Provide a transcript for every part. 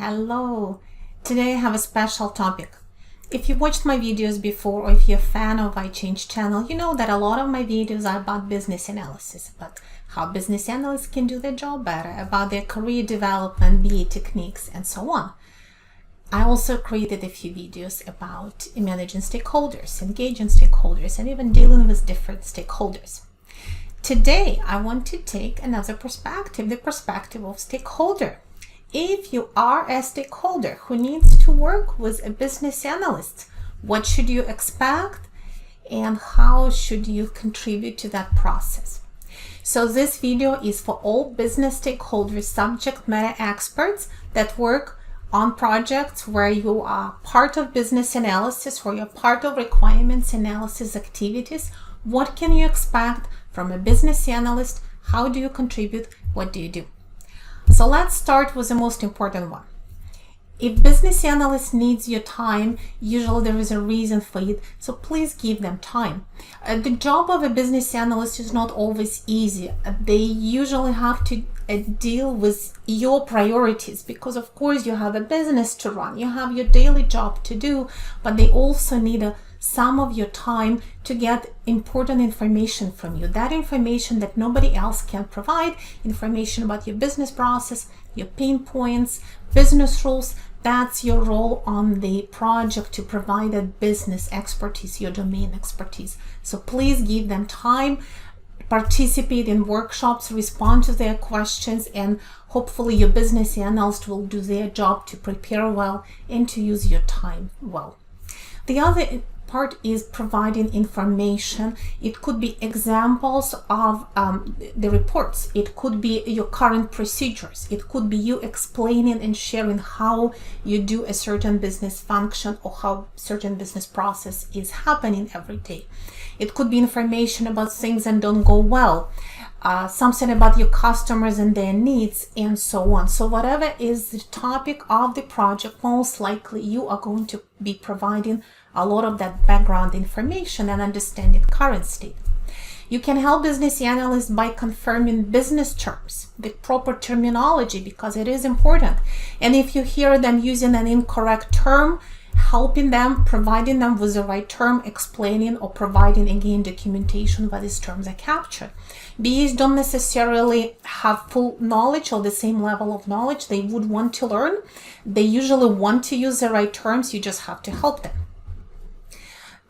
Hello. Today I have a special topic. If you watched my videos before, or if you're a fan of iChange channel, you know that a lot of my videos are about business analysis, about how business analysts can do their job better, about their career development, BA techniques, and so on. I also created a few videos about managing stakeholders, engaging stakeholders, and even dealing with different stakeholders. Today, I want to take another perspective, the perspective of stakeholder. If you are a stakeholder who needs to work with a business analyst, what should you expect and how should you contribute to that process? So this video is for all business stakeholders, subject matter experts that work on projects where you are part of business analysis, where you're part of requirements analysis activities. What can you expect from a business analyst? How do you contribute? What do you do? So let's start with the most important one. If business analyst needs your time, usually there is a reason for it, so please give them time. The job of a business analyst is not always easy. They usually have to deal with your priorities because of course you have a business to run, you have your daily job to do, but they also need some of your time to get important information from you. That information that nobody else can provide, information about your business process, your pain points, business rules. That's your role on the project, to provide that business expertise, your domain expertise. So please give them time, participate in workshops, respond to their questions, and hopefully your business analyst will do their job to prepare well and to use your time well. The other part is providing information. It could be examples of the reports. It could be your current procedures. It could be you explaining and sharing how you do a certain business function or how certain business process is happening every day. It could be information about things that don't go well, something about your customers and their needs, and so on. So whatever is the topic of the project, most likely you are going to be providing a lot of that background information and understanding current state. You can help business analysts by confirming business terms, the proper terminology, because it is important. And if you hear them using an incorrect term, helping them, providing them with the right term, explaining or providing again documentation where these terms are captured. BAs don't necessarily have full knowledge or the same level of knowledge. They would want to learn. They usually want to use the right terms. You just have to help them.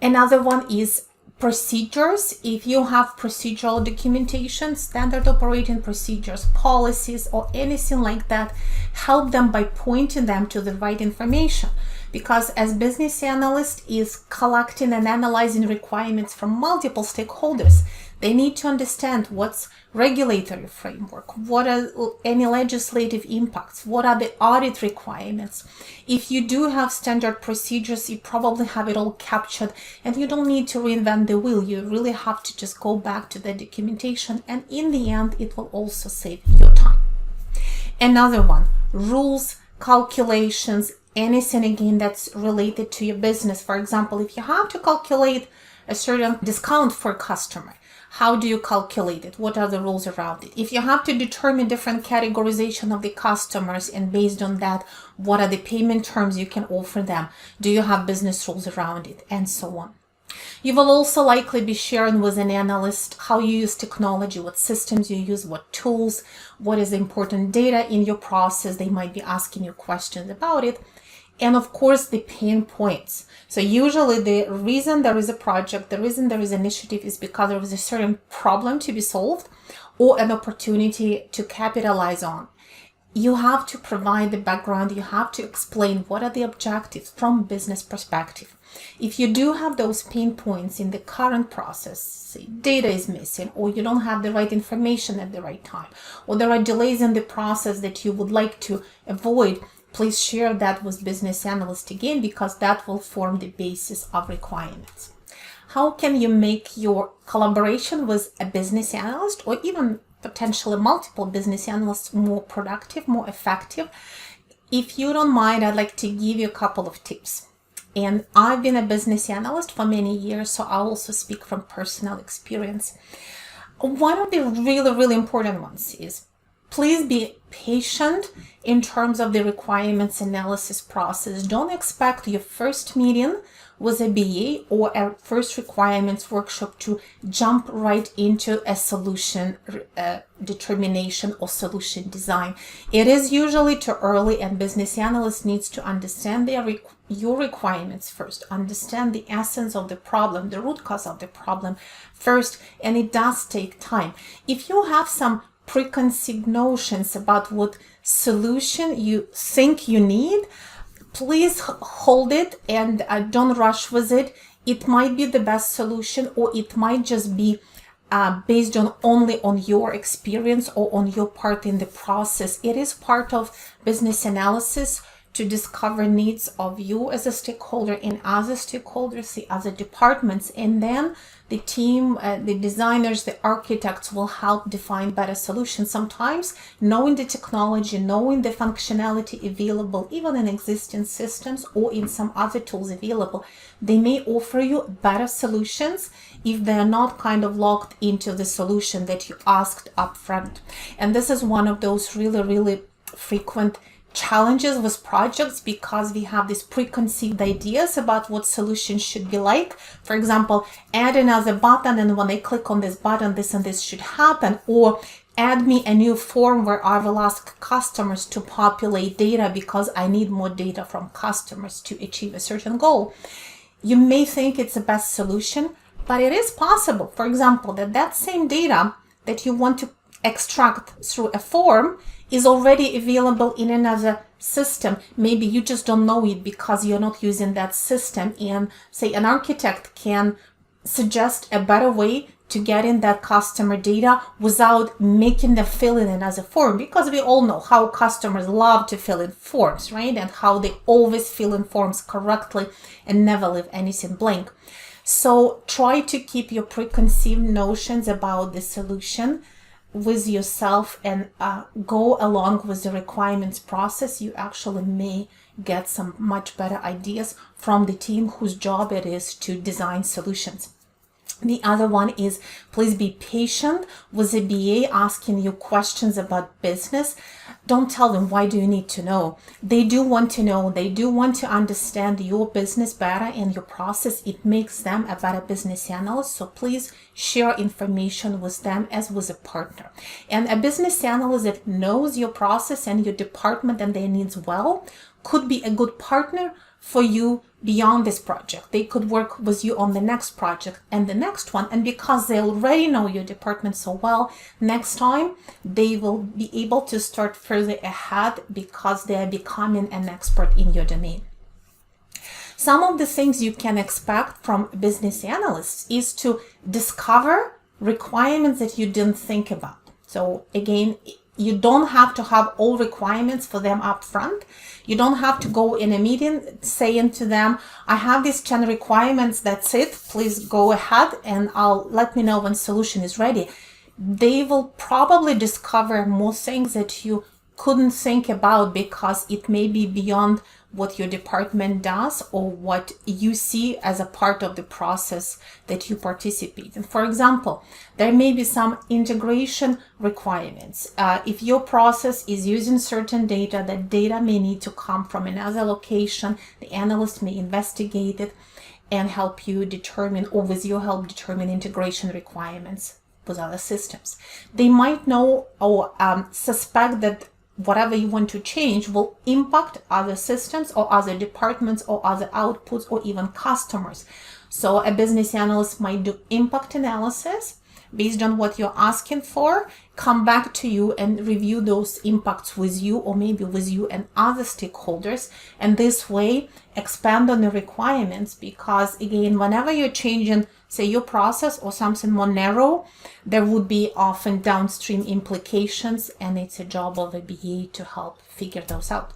Another one is procedures. If you have procedural documentation, standard operating procedures, policies, or anything like that, help them by pointing them to the right information. Because as business analyst is collecting and analyzing requirements from multiple stakeholders, they need to understand what's regulatory framework, what are any legislative impacts, what are the audit requirements. If you do have standard procedures, you probably have it all captured and you don't need to reinvent the wheel. You really have to just go back to the documentation, and in the end, it will also save your time. Another one, rules, calculations, anything again that's related to your business. For example, if you have to calculate a certain discount for a customer, how do you calculate it? What are the rules around it? If you have to determine different categorization of the customers, and based on that, what are the payment terms you can offer them? Do you have business rules around it? And so on. You will also likely be sharing with an analyst how you use technology, what systems you use, what tools, what is important data in your process. They might be asking you questions about it. And of course, the pain points. So usually the reason there is a project, the reason there is an initiative is because there is a certain problem to be solved or an opportunity to capitalize on. You have to provide the background. You have to explain what are the objectives from business perspective. If you do have those pain points in the current process, say data is missing, or you don't have the right information at the right time, or there are delays in the process that you would like to avoid, please share that with business analyst again, because that will form the basis of requirements. How can you make your collaboration with a business analyst or even potentially multiple business analysts more productive, more effective? If you don't mind, I'd like to give you a couple of tips. And I've been a business analyst for many years, so I'll also speak from personal experience. One of the really important ones is Please be patient in terms of the requirements analysis process. Don't expect your first meeting with a BA or a first requirements workshop to jump right into a solution determination or solution design. It is usually too early, and business analyst needs to understand your requirements first, understand the essence of the problem, the root cause of the problem first, and it does take time. If you have some preconceived notions about what solution you think you need, please hold it and don't rush with it. It might be the best solution, or it might just be based on only on your experience or on your part in the process. It is part of business analysis to discover needs of you as a stakeholder and other stakeholders, the other departments, and then the team, the designers, the architects will help define better solutions. Sometimes knowing the technology, knowing the functionality available, even in existing systems or in some other tools available, they may offer you better solutions if they are not kind of locked into the solution that you asked up front. And this is one of those really frequent challenges with projects, because we have these preconceived ideas about what solutions should be like. For example, add another button, and when I click on this button, this and this should happen, or add me a new form where I will ask customers to populate data because I need more data from customers to achieve a certain goal. You may think it's the best solution, but it is possible, for example, that same data that you want to extract through a form is already available in another system. Maybe you just don't know it because you're not using that system, and say an architect can suggest a better way to get in that customer data without making them fill in another form, because we all know how customers love to fill in forms, right? And how they always fill in forms correctly and never leave anything blank. So try to keep your preconceived notions about the solution with yourself and go along with the requirements process. You actually may get some much better ideas from the team whose job it is to design solutions. The other one is, please be patient with the BA asking you questions about business. Don't tell them, why do you need to know? They do want to know. They do want to understand your business better and your process. It makes them a better business analyst. So please share information with them as with a partner. And a business analyst that knows your process and your department and their needs well could be a good partner for you beyond this project. They could work with you on the next project and the next one. And because they already know your department so well, next time they will be able to start further ahead because they are becoming an expert in your domain. Some of the things you can expect from business analysts is to discover requirements that you didn't think about. So again, you don't have to have all requirements for them up front. You don't have to go in a meeting saying to them, I have these 10 requirements, that's it. Please go ahead and let me know when solution is ready. They will probably discover more things that you couldn't think about because it may be beyond what your department does or what you see as a part of the process that you participate in. For example, there may be some integration requirements. If your process is using certain data, that data may need to come from another location. The analyst may investigate it and help you determine, or with your help, determine integration requirements with other systems. They might know or suspect that whatever you want to change will impact other systems or other departments or other outputs or even customers. So a business analyst might do impact analysis based on what you're asking for, come back to you and review those impacts with you, or maybe with you and other stakeholders, and this way expand on the requirements. Because again, whenever you're changing, say, your process or something more narrow, there would be often downstream implications, and it's a job of a BA to help figure those out.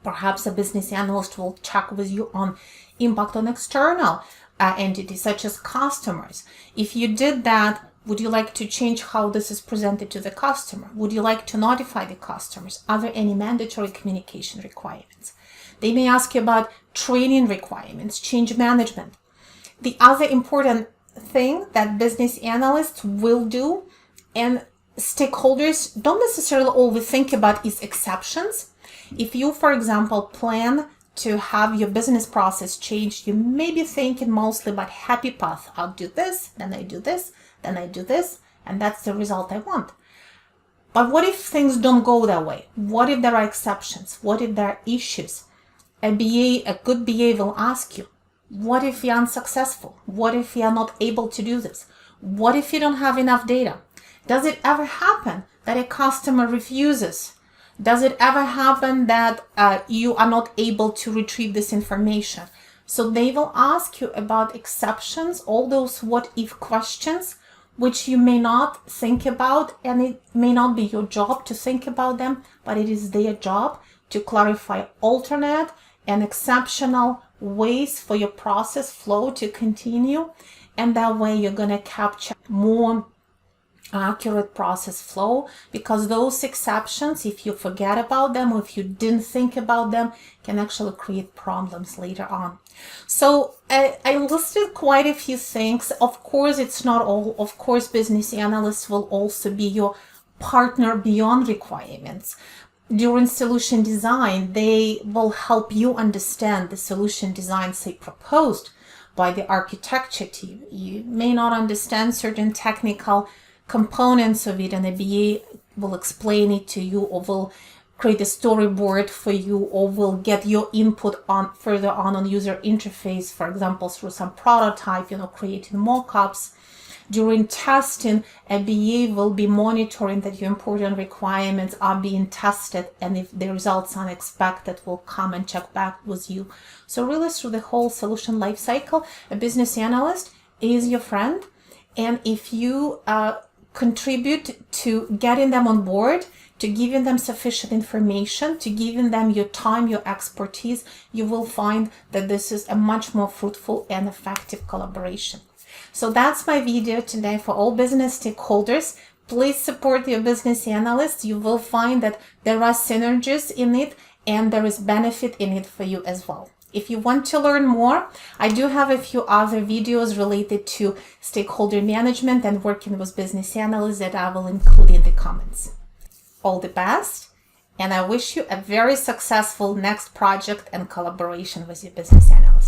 Perhaps a business analyst will check with you on impact on external entities such as customers. If you did that, would you like to change how this is presented to the customer? Would you like to notify the customers? Are there any mandatory communication requirements? They may ask you about training requirements, change management. The other important thing that business analysts will do, and stakeholders don't necessarily always think about is exceptions. If you, for example, plan to have your business process changed, you may be thinking mostly about happy path. I'll do this, then I do this, then I do this, and that's the result I want. But what if things don't go that way? What if there are exceptions? What if there are issues? A good BA will ask you, what if you're unsuccessful? What if you're not able to do this? What if you don't have enough data? Does it ever happen that a customer refuses? Does it ever happen that you are not able to retrieve this information? So they will ask you about exceptions, all those what if questions, which you may not think about, and it may not be your job to think about them, but it is their job to clarify alternate and exceptional ways for your process flow to continue. And that way you're going to capture more accurate process flow, because those exceptions, if you forget about them or if you didn't think about them, can actually create problems later on. So I listed quite a few things. Of course, it's not all. Of course, business analysts will also be your partner beyond requirements. During solution design, they will help you understand the solution design, say, proposed by the architecture team. You may not understand certain technical components of it, and a BA will explain it to you, or will create a storyboard for you, or will get your input on further on user interface, for example, through some prototype, creating mock-ups. During testing, a BA will be monitoring that your important requirements are being tested, and if the results are unexpected, will come and check back with you. So really, through the whole solution lifecycle, a business analyst is your friend. And if you contribute to getting them on board, to giving them sufficient information, to giving them your time, your expertise, you will find that this is a much more fruitful and effective collaboration. So that's my video today for all business stakeholders. Please support your business analyst. You will find that there are synergies in it, and there is benefit in it for you as well. If you want to learn more, I do have a few other videos related to stakeholder management and working with business analysts that I will include in the comments. All the best, and I wish you a very successful next project and collaboration with your business analyst.